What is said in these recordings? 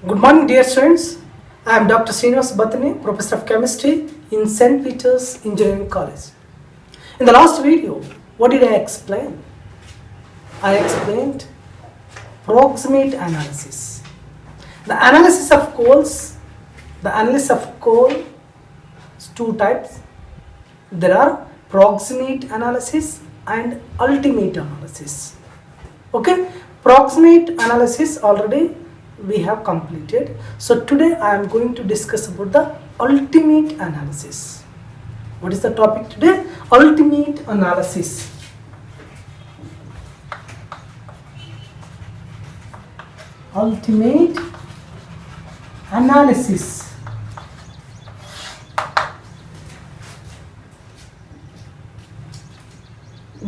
Good morning, dear students. I am Dr. Srinivas Bathani, Professor of Chemistry in St. Peter's Engineering College. In the last video, what did I explain? I explained proximate analysis. The analysis of coal is two types. There are proximate analysis and ultimate analysis. Okay, proximate analysis already we have completed. So today I am going to discuss about the ultimate analysis. What is the topic today? Ultimate analysis. Ultimate analysis.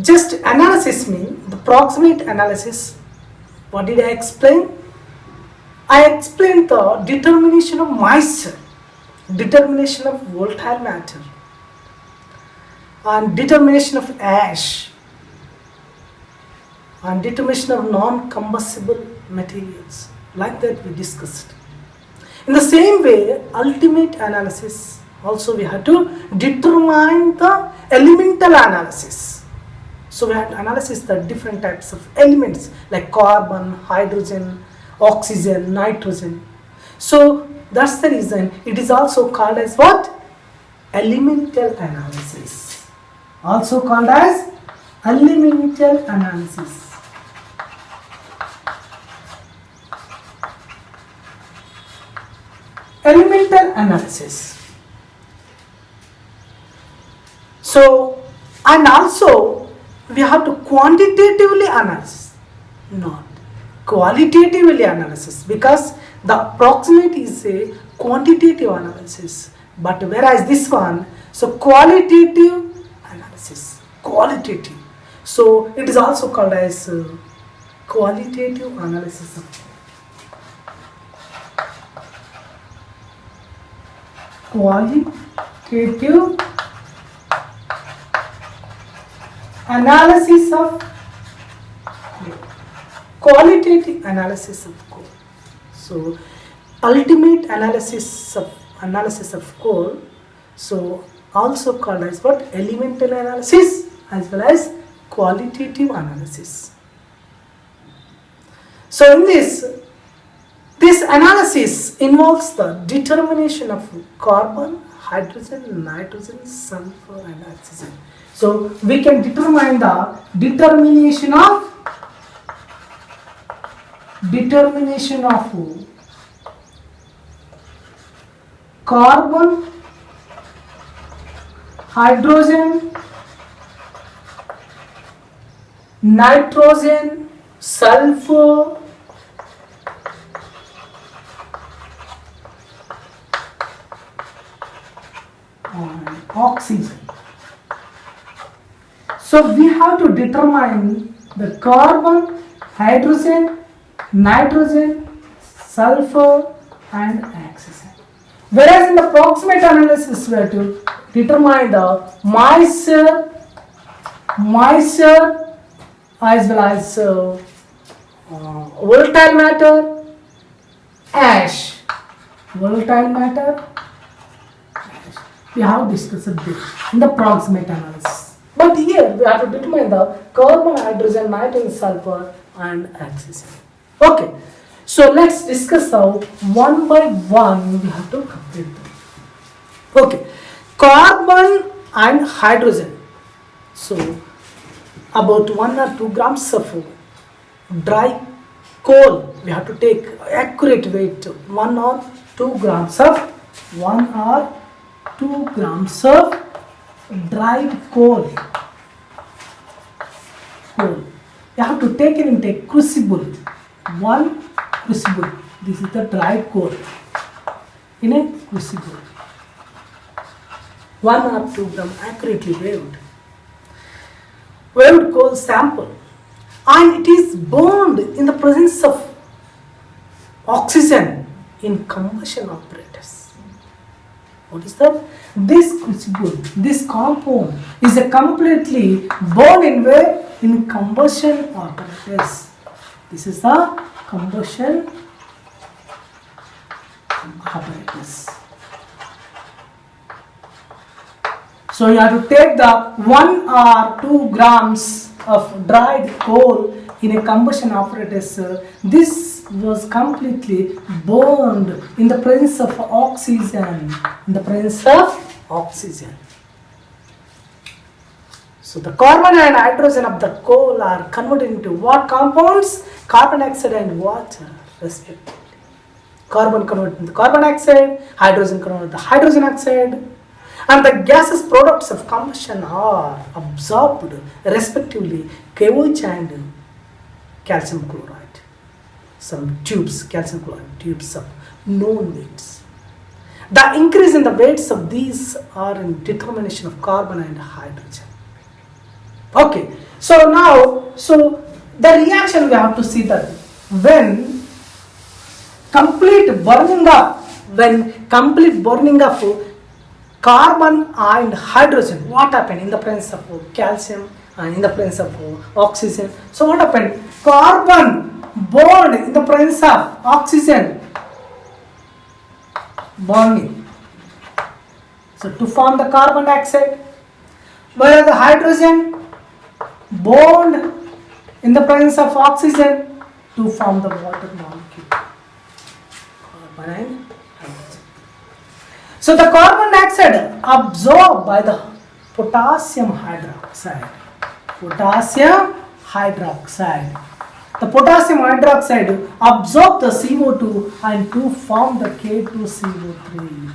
Just analysis means the proximate analysis. What did I explain? I explained the determination of moisture, determination of volatile matter, and determination of ash, and determination of non-combustible materials. Like that we discussed. In the same way, ultimate analysis also we have to determine the elemental analysis. So we have to analyze the different types of elements like carbon, hydrogen, oxygen, nitrogen. So that's the reason it is also called as what? Elemental analysis. Also called as elemental analysis. Elemental analysis. So, and also we have to quantitatively analyze, not qualitatively analysis, because the proximate is a quantitative analysis, but whereas this one, so qualitative analysis, qualitative. So it is also called as qualitative analysis. Qualitative analysis of qualitative analysis of coal. So ultimate analysis of coal, so also called as what? Elemental analysis as well as qualitative analysis. So in this analysis involves the determination of carbon, hydrogen, nitrogen, sulfur and oxygen. So we can determine the determination of carbon, hydrogen, nitrogen, sulfur, and oxygen. So we have to determine the carbon, hydrogen, nitrogen, sulfur and oxygen. Whereas in the proximate analysis we have to determine the moisture as well as volatile matter, ash, volatile matter, ash. We have discussed this in the proximate analysis. But here we have to determine the carbon, hydrogen, nitrogen, sulfur and oxygen. Okay, so let's discuss how one by one we have to complete them. Okay, carbon and hydrogen. So about 1 or 2 grams of dry coal we have to take accurate weight 1 or 2 grams of dried coal. You have to take it into a crucible. One crucible. This is the dried coal. In a crucible. 1 or 2 gram accurately weighed. Weighed coal sample. And it is burned in the presence of oxygen in combustion apparatus. What is that? This crucible, this compound is a completely burned in where? In combustion apparatus. This is the combustion apparatus. So you have to take the 1 or 2 grams of dried coal in a combustion apparatus. This was completely burned in the presence of oxygen. In the presence of oxygen. So the carbon and hydrogen of the coal are converted into what compounds? Carbon dioxide and water, respectively. Carbon converted into carbon dioxide, hydrogen converted to hydrogen oxide, and the gaseous products of combustion are absorbed respectively KOH and calcium chloride. Some tubes, calcium chloride tubes of known weights. The increase in the weights of these are in determination of carbon and hydrogen. Okay, so now, the reaction we have to see that when complete burning of carbon and hydrogen, what happened in the presence of calcium and in the presence of oxygen? So what happened? Carbon burned in the presence of oxygen, burning. So to form the carbon dioxide, whereas the hydrogen burned in the presence of oxygen to form the water molecule. Carbon and hydrogen. So the carbon dioxide absorbed by the potassium hydroxide. Potassium hydroxide. The potassium hydroxide absorbed the CO2 and to form the K2CO3.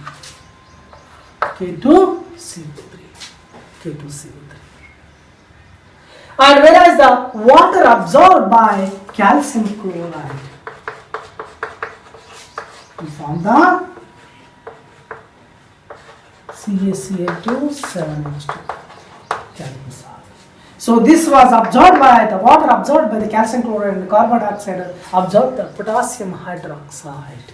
K2CO3. And whereas the water absorbed by calcium chloride to form the CaCl2 7H2 calcium salt. So this was absorbed by the water absorbed by the calcium chloride and the carbon dioxide absorbed the potassium hydroxide.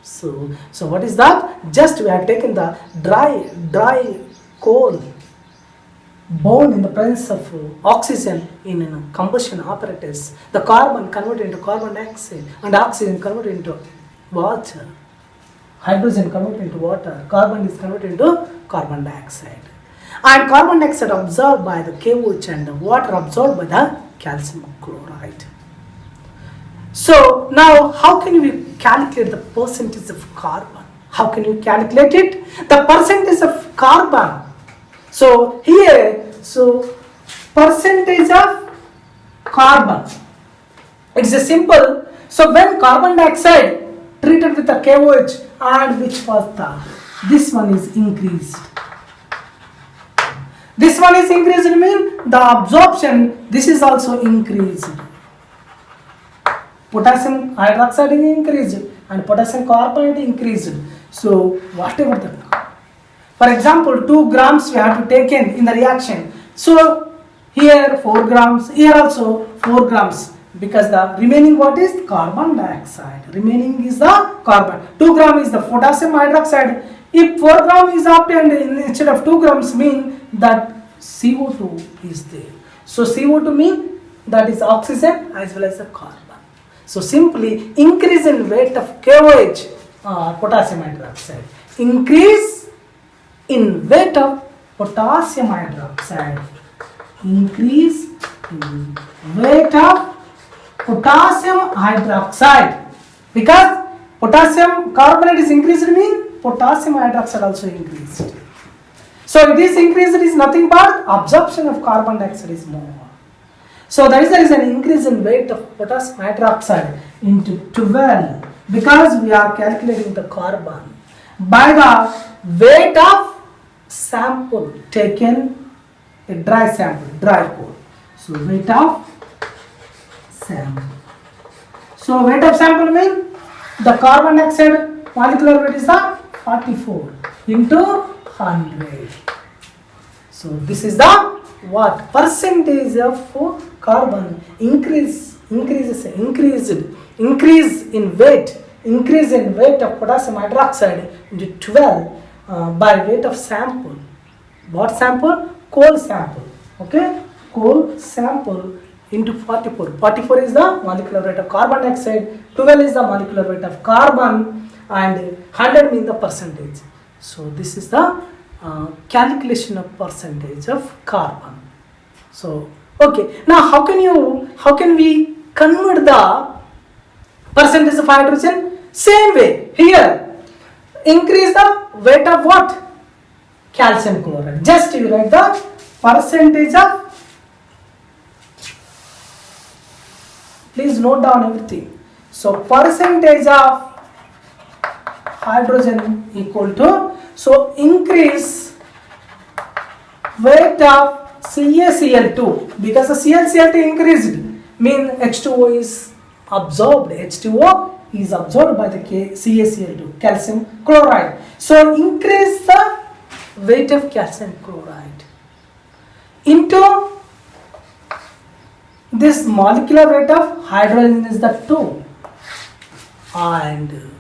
So what is that? Just we have taken the dry coal burned in the presence of oxygen in a combustion apparatus. The carbon converted into carbon dioxide and oxygen converted into water. Hydrogen converted into water. Carbon is converted into carbon dioxide. And carbon dioxide absorbed by the KOH and the water absorbed by the calcium chloride. So now how can we calculate the percentage of carbon? How can you calculate it? The percentage of carbon. So here, percentage of carbon. It's a simple. So when carbon dioxide treated with a KOH and which was this one is increased. This one is increased means the absorption, this is also increased. Potassium hydroxide is increased and potassium carbonate increased. So whatever the, for example, 2 grams we have to take in the reaction. So here 4 grams, here also 4 grams because the remaining what is carbon dioxide. Remaining is the carbon. 2 grams is the potassium hydroxide. If 4 grams is obtained instead of 2 grams mean that CO2 is there. So CO2 mean that is oxygen as well as the carbon. So simply increase in weight of KOH, potassium hydroxide. Increase in weight of potassium hydroxide. Increase in weight of potassium hydroxide. Because potassium carbonate is increased mean potassium hydroxide also increased. So this increase is nothing but absorption of carbon dioxide is more. So there is an increase in weight of potassium hydroxide into 12 because we are calculating the carbon by the weight of sample taken, a dry sample, dry coal. So weight of sample. So weight of sample means the carbon dioxide molecular weight is the 44 into 100. So this is the what percentage of carbon increase in weight of potassium hydroxide into 12 by weight of sample. What sample? Coal sample. Okay, coal sample into 44. 44 is the molecular weight of carbon dioxide. 12 is the molecular weight of carbon. and 100 means the percentage. So this is the calculation of percentage of carbon. So okay, now how can we convert the percentage of hydrogen? Same way here, increase the weight of what? Calcium chloride. Just you write the percentage of, please note down everything. So percentage of hydrogen equal to, so increase weight of CaCl2, because the CaCl2 increased, mean H2O is absorbed. H2O is absorbed by the CaCl2, calcium chloride. So increase the weight of calcium chloride into this molecular weight of hydrogen is the 2, and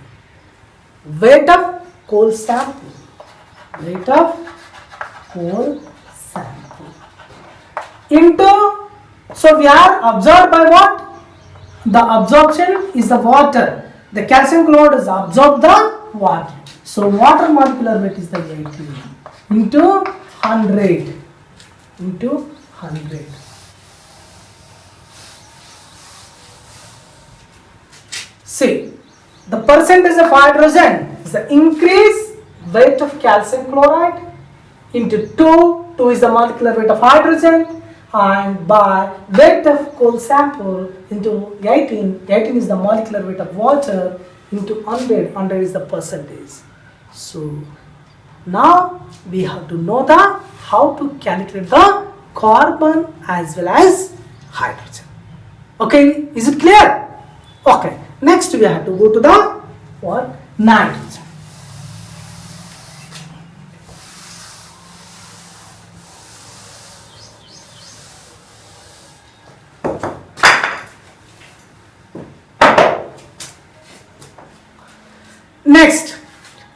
weight of coal sample, weight of coal sample into, so we are absorbed by what? The absorption is the water. The calcium chloride is absorbed the water. So water molecular weight is the 18 into 100 into 100. See, the percentage of hydrogen is the increased weight of calcium chloride into 2. 2 is the molecular weight of hydrogen, and by weight of coal sample into 18. 18 is the molecular weight of water into 100. 100 is the percentage. So now we have to know the how to calculate the carbon as well as hydrogen. Okay, is it clear? Okay. Next we have to go to the what? Nitrogen. Next,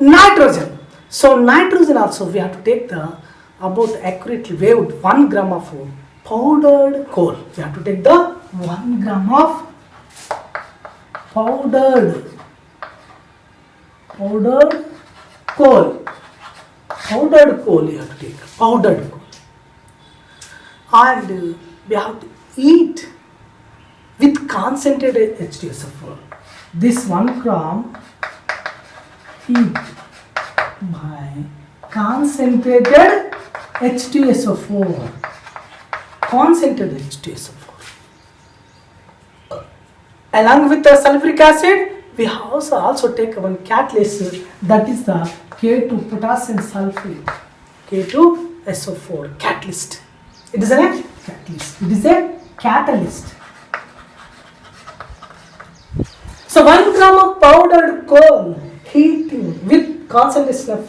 nitrogen. So nitrogen also we have to take the about accurately weighed 1 gram of powdered coal. We have to take the 1 gram of powdered coal. Powdered coal you have to take. Powdered coal. And we have to eat with concentrated H2SO4. This 1 gram heat by concentrated H2SO4. Concentrated H2SO4. Along with the sulfuric acid, we also take one catalyst, that is the K2 potassium sulfate. K2SO4 catalyst. It is a catalyst. It is a catalyst. So 1 gram of powdered coal heating with concentration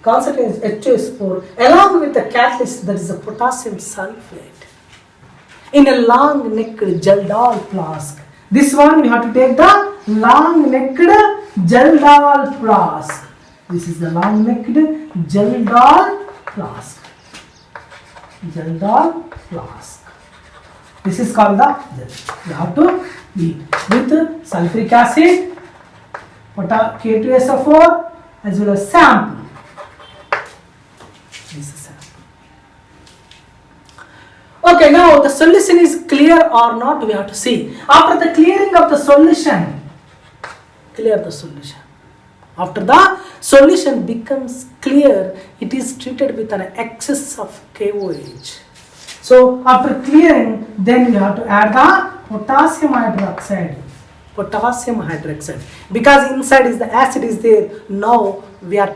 H2SO4 along with the catalyst, that is the potassium sulfate, in a long necked Geldal flask. This one we have to take the long necked Geldal flask. This is the long necked Geldal flask. Geldal flask. This is called the gel. You have to eat with sulfuric acid, K2SO4 as well as sample. This is sample. Okay, now the solution is clear or not, we have to see. After the clearing of the solution, clear the solution. After the solution becomes clear, it is treated with an excess of KOH. So after clearing, then you have to add the potassium hydroxide. Potassium hydroxide. Because inside is the acid is there. Now we are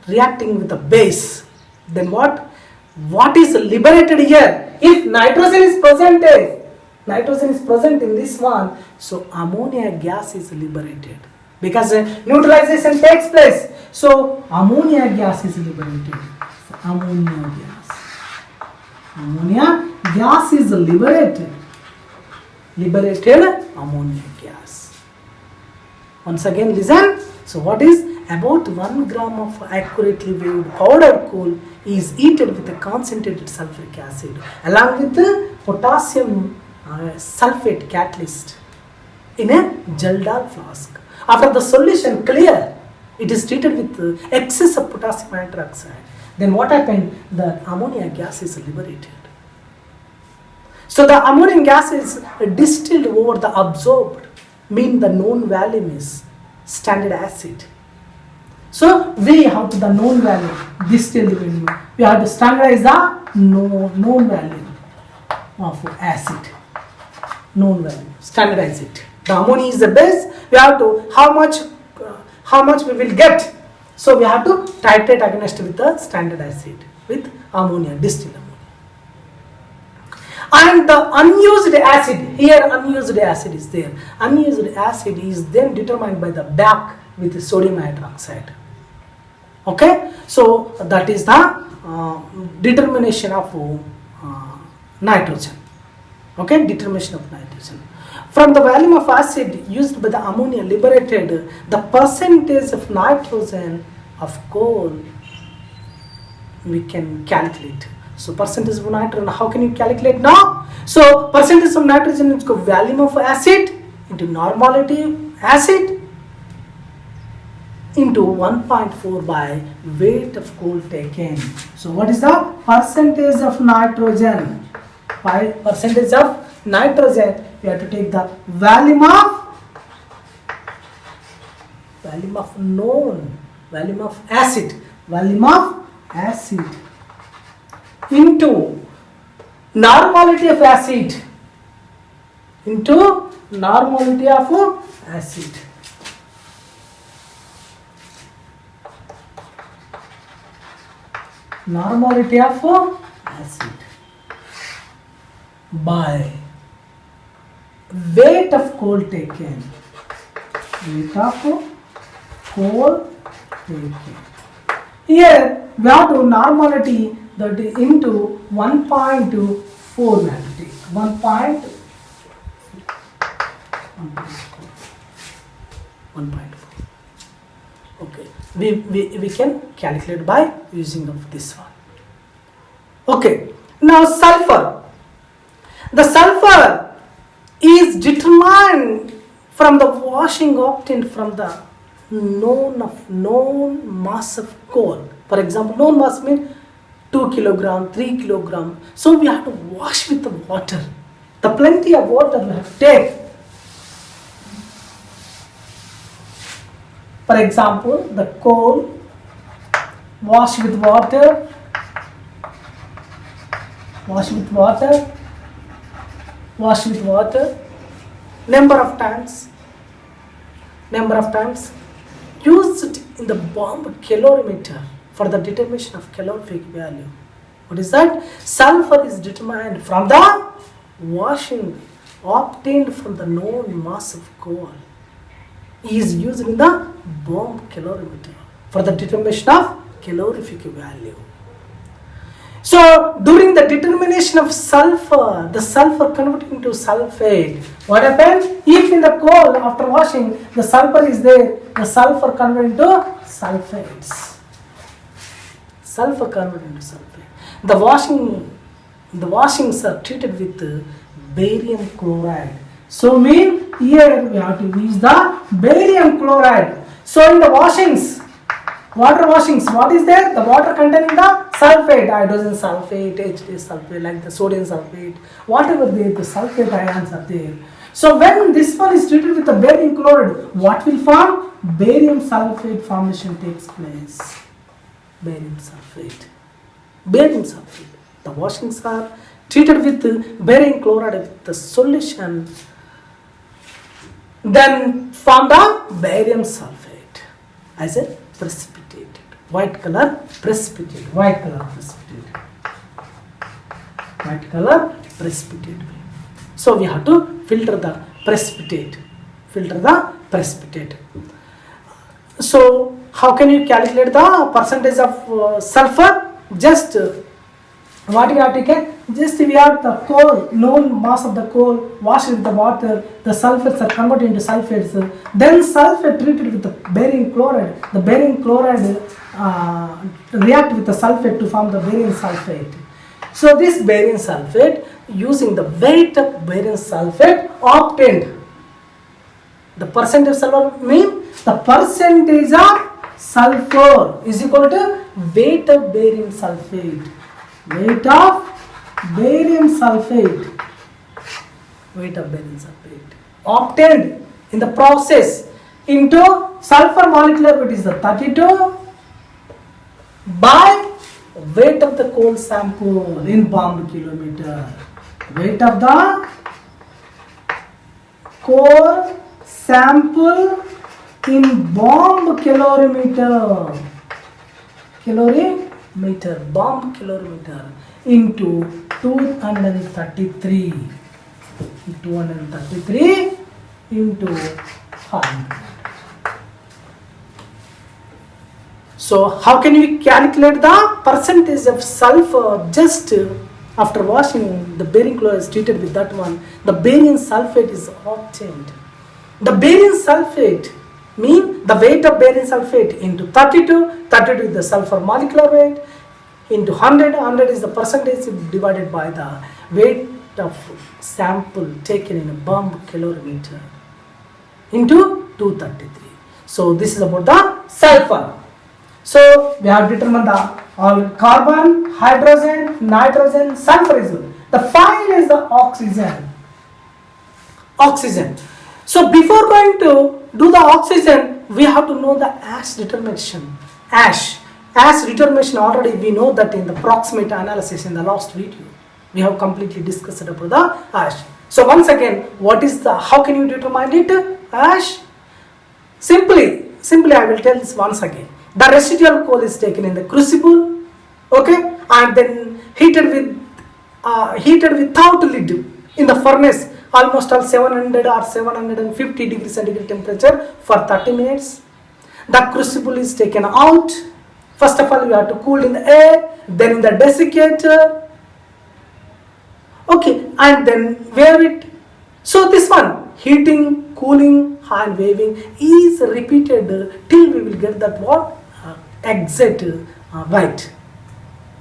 reacting with the base. Then what? What is liberated here? If nitrogen is present in this one, so ammonia gas is liberated. Because neutralization takes place. So ammonia gas is liberated. So, ammonia gas is liberated. Liberated ammonia gas. Once again listen. So what is about 1 gram of accurately weighed powdered coal is heated with a concentrated sulfuric acid along with the potassium sulfate catalyst in a Geldal flask. After the solution clear, it is treated with excess of potassium hydroxide. Then what happened? The ammonia gas is liberated. So the ammonia gas is distilled over the absorbed, mean the known volume is standard acid. So we have to the known value, distilled value. We have to standardize the known value of acid. Known value, standardize it. The ammonia is the base. We have to how much we will get. So we have to titrate against with the standard acid with ammonia, distilled ammonia. And the unused acid, here unused acid is there. Unused acid is then determined by the back with the sodium hydroxide. Okay, so that is the determination of nitrogen. Okay, determination of nitrogen. From the volume of acid used by the ammonia liberated, the percentage of nitrogen of coal we can calculate. So percentage of nitrogen, how can you calculate now? So percentage of nitrogen is volume of acid into normality acid into 1.4 by weight of coal taken. So what is the percentage of nitrogen? By percentage of nitrogen, we have to take the volume of known, volume of acid into normality of acid into normality of acid. Normality of acid by weight of coal taken. Weight of coal taken. Here we have to normality that is into 1.4 magnitude. 1.4. Okay, we can calculate by using of this one. Okay, now sulfur. The sulfur is determined from the washing obtained from the known mass of coal. For example, known mass means 2 kilogram, 3 kilogram. So we have to wash with the water. The plenty of water we have to take. For example, the coal, wash with water, number of times, used in the bomb calorimeter for the determination of calorific value. What is that? Sulfur is determined from the washing obtained from the known mass of coal. Is used in the bomb calorimeter for the determination of calorific value. So during the determination of sulfur, the sulfur converted into sulfate. What happens? If in the coal after washing the sulfur is there, the sulfur converted into sulfates. Sulfur converted into sulfate. The washings are treated with barium chloride. So mean here we have to use the barium chloride. So in the washings, water washings, what is there? The water containing the sulfate, hydrogen sulfate, H2 sulfate, like the sodium sulfate, whatever there, the sulfate ions are there. So when this one is treated with the barium chloride, what will form? Barium sulfate formation takes place. Barium sulfate. The washings are treated with barium chloride with the solution, then form the barium sulfate as a precipitated white color precipitate. So we have to filter the precipitate. So how can you calculate the percentage of sulfur? Just what we have taken? Just we have the coal, known mass of the coal, washed with the water, the sulfates are converted into sulfates. Then sulfate treated with the barium chloride. The barium chloride react with the sulfate to form the barium sulfate. So this barium sulfate, using the weight of barium sulfate obtained The percentage of sulfur mean the percentage of sulfur is equal to weight of barium sulfate. Weight of barium sulfate. Weight of barium sulfate obtained in the process into sulfur molecular weight is the 32 by weight of the coal sample in bomb kilometer. Weight of the coal sample in bomb calorimeter. Calorimeter, bomb calorimeter into 233. 233 into 100. So how can we calculate the percentage of sulfur just after washing the barium chloride is treated with that one? The barium sulfate is obtained. The barium sulfate mean the weight of barium sulfate into 32 is the sulfur molecular weight into 100 is the percentage divided by the weight of sample taken in a bomb calorimeter into 233. So this is about the sulfur. So we have determined the all carbon, hydrogen, nitrogen, sulfur is good. The final is the oxygen. Oxygen. So before going to do the oxygen, we have to know the ash determination. Ash determination already we know that in the proximate analysis in the last video. We have completely discussed about the ash. So once again, what is the, how can you determine it? Ash? Simply I will tell this once again. The residual coal is taken in the crucible, okay, and then heated without lid in the furnace, almost all 700 or 750 degrees centigrade temperature for 30 minutes. The crucible is taken out. First of all, we have to cool in the air, then in the desiccator, okay, and then wave it. So this one, heating, cooling and waving is repeated till we will get that what? Exact white.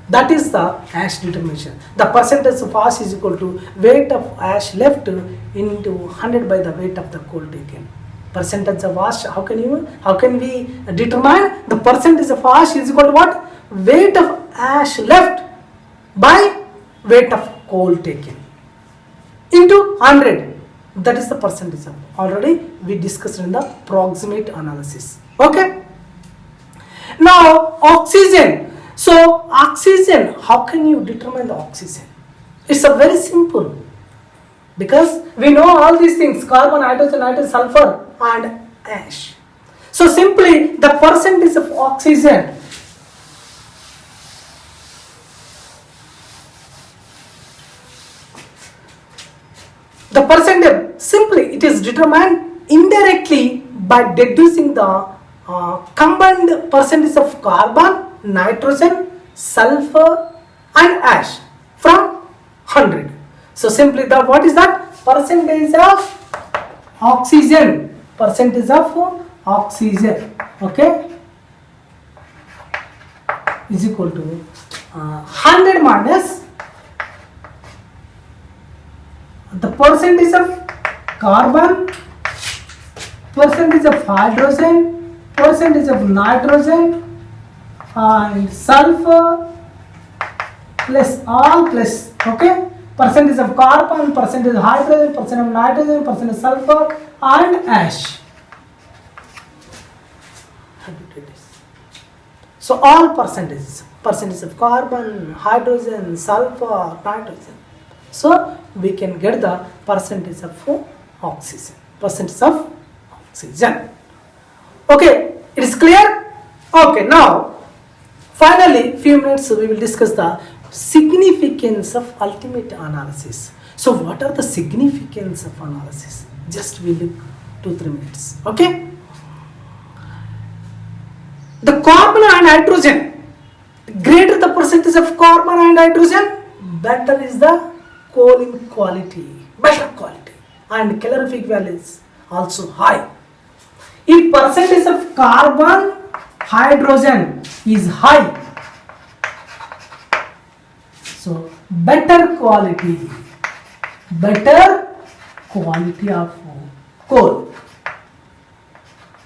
That is the ash determination. The percentage of ash is equal to weight of ash left into 100 by the weight of the coal taken. Percentage of ash, how can we determine? The percentage of ash is equal to what? Weight of ash left by weight of coal taken into 100. That is the percentage of. Already we discussed in the proximate analysis. Okay. Now oxygen. So oxygen, how can you determine the oxygen? It's a very simple, because we know all these things: carbon, hydrogen, sulfur and ash. So simply the percentage of oxygen, the percentage, simply it is determined indirectly by deducing the combined percentage of carbon, nitrogen, sulfur and ash from 100. So simply the what is that? Percentage of oxygen. Percentage of oxygen, okay, is equal to 100 minus the percentage of carbon, percentage of hydrogen, percentage of nitrogen and sulfur plus all plus, okay, percentage of carbon, percentage of hydrogen, percentage of nitrogen, percentage of sulfur and ash. So all percentages, percentage of carbon, hydrogen, sulfur, nitrogen. So we can get the percentage of oxygen. Percentage of oxygen. Okay, it is clear? Okay, now finally few minutes we will discuss the significance of ultimate analysis. So what are the significance of analysis? Just we look 2-3 minutes. Okay. The carbon and hydrogen, greater the percentage of carbon and hydrogen, better is the coal in quality, better quality, and calorific values also high. If percentage of carbon, hydrogen is high, so better quality of coal.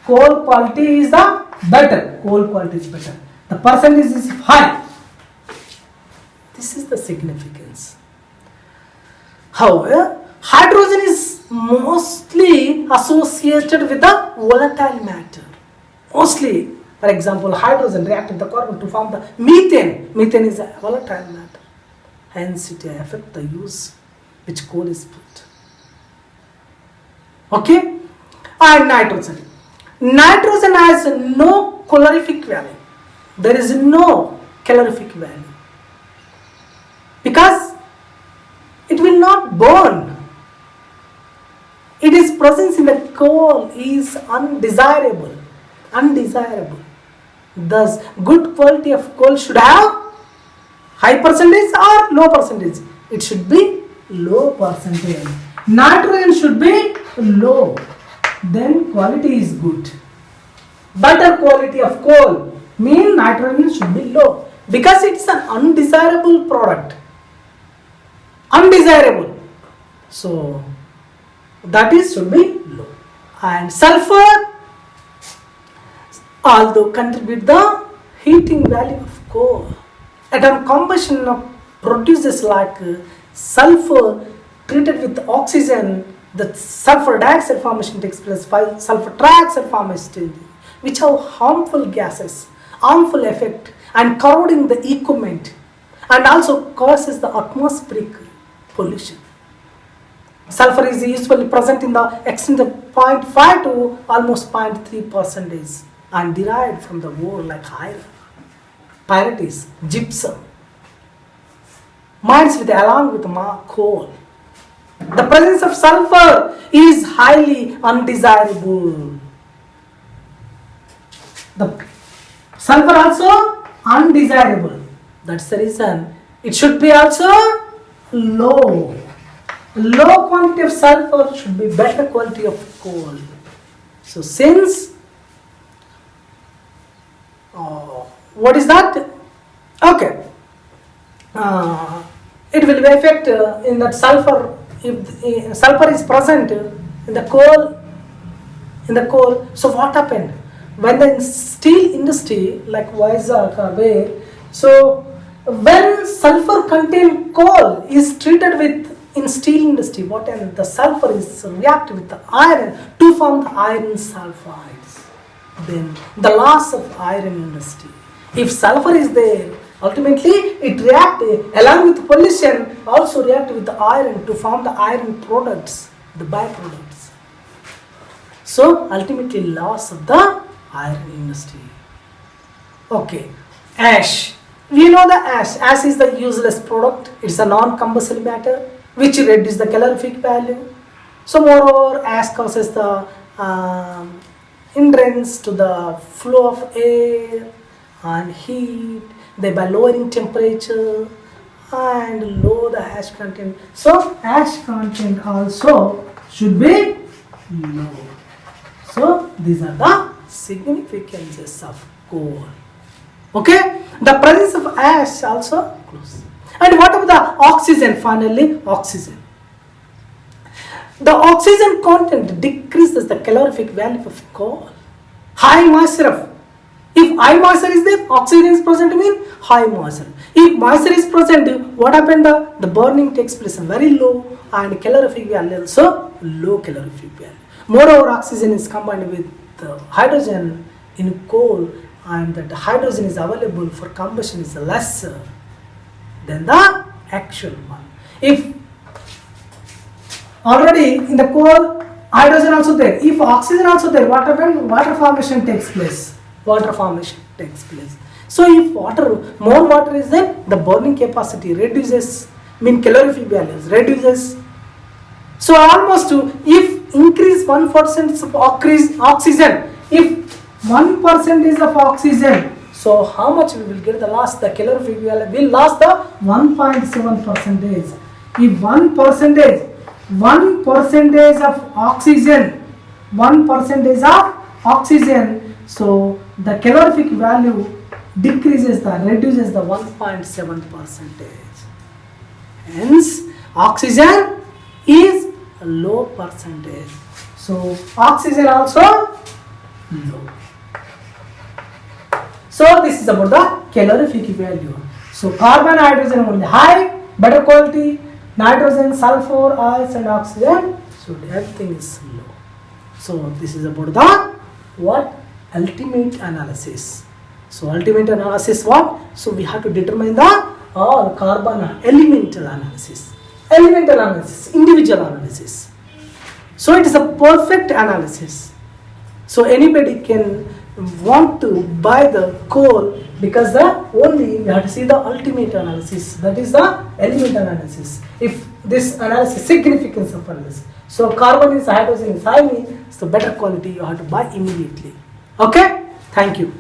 coal quality is the better. Coal quality is better. The percentage is high. This is the significance. However, hydrogen is mostly associated with the volatile matter. Mostly, for example, hydrogen react with the carbon to form the methane. Methane is a volatile matter. Hence, it affects the use which coal is put. Okay? And nitrogen. Nitrogen has no calorific value. There is no calorific value. Because it will not burn. Its presence in the coal is undesirable. Undesirable. Thus, good quality of coal should have high percentage or low percentage. It should be low percentage. Nitrogen should be low. Then quality is good. Better quality of coal means nitrogen should be low. Because it's an undesirable product. Undesirable. So, that is should be low. And sulfur, although contribute the heating value of coal. Atom combustion produces like sulfur treated with oxygen, the sulfur dioxide formation takes place, sulfur trioxide formation, which have harmful gases, harmful effect and corroding the equipment and also causes the atmospheric pollution. Sulfur is usually present in the extent of 0.5 to almost 0.3% and derived from the ore like iron, pyrites, gypsum, mines with along with coal. The presence of sulfur is highly undesirable. The sulfur also undesirable. That's the reason it should be also low. Low quantity of sulfur should be better quality of coal. So since what is that? Okay. It will be affect in that sulfur. If sulfur is present in the coal, so what happened? When the steel industry like Vizag or where, so when sulfur contained coal is treated with in steel industry, what and the sulfur is react with the iron to form the iron sulfides. Then the loss of iron industry. If sulfur is there, ultimately it react along with pollution, also react with the iron to form the iron products, the byproducts. So ultimately loss of the iron industry. Okay, ash. We know the ash. Ash is the useless product. It's a non-combustible matter which reduces the calorific value. So moreover, ash causes the hindrance to the flow of air and heat, thereby lowering temperature and lower the ash content. So ash content also should be low. So these are the significances of coal. Okay, the presence of ash also close. And what about the oxygen? Finally, oxygen. The oxygen content decreases the calorific value of coal. High moisture. If high moisture is there, oxygen is present mean high moisture. If moisture is present, what happened? The burning takes place very low and calorific value also low calorific value. Moreover, oxygen is combined with hydrogen in coal and that hydrogen is available for combustion is lesser than the actual one. If already in the coal, hydrogen also there. If oxygen also there, what happens? Water formation takes place. Water formation takes place. So if more water is there, the burning capacity reduces, mean calorific values reduces. So almost if increase 1% of oxygen, if 1% of oxygen, so how much we will get the loss? The calorific value will lost the 1.7%. If 1% of oxygen, 1% of oxygen, so the calorific value reduces the 1.7%. Hence, oxygen is a low percentage. So, oxygen also low. is about the calorific value. So carbon, hydrogen only high, better quality, nitrogen, sulfur, oils and oxygen, so everything is low. So this is about the what? Ultimate analysis. So ultimate analysis what? So we have to determine the all carbon elemental analysis, individual analysis. So it is a perfect analysis. So anybody can want to buy the coal because the only we have to see the ultimate analysis, that is the element analysis. If this analysis significance of analysis, so carbon is hydrogen is high, so better quality you have to buy immediately. Okay, thank you.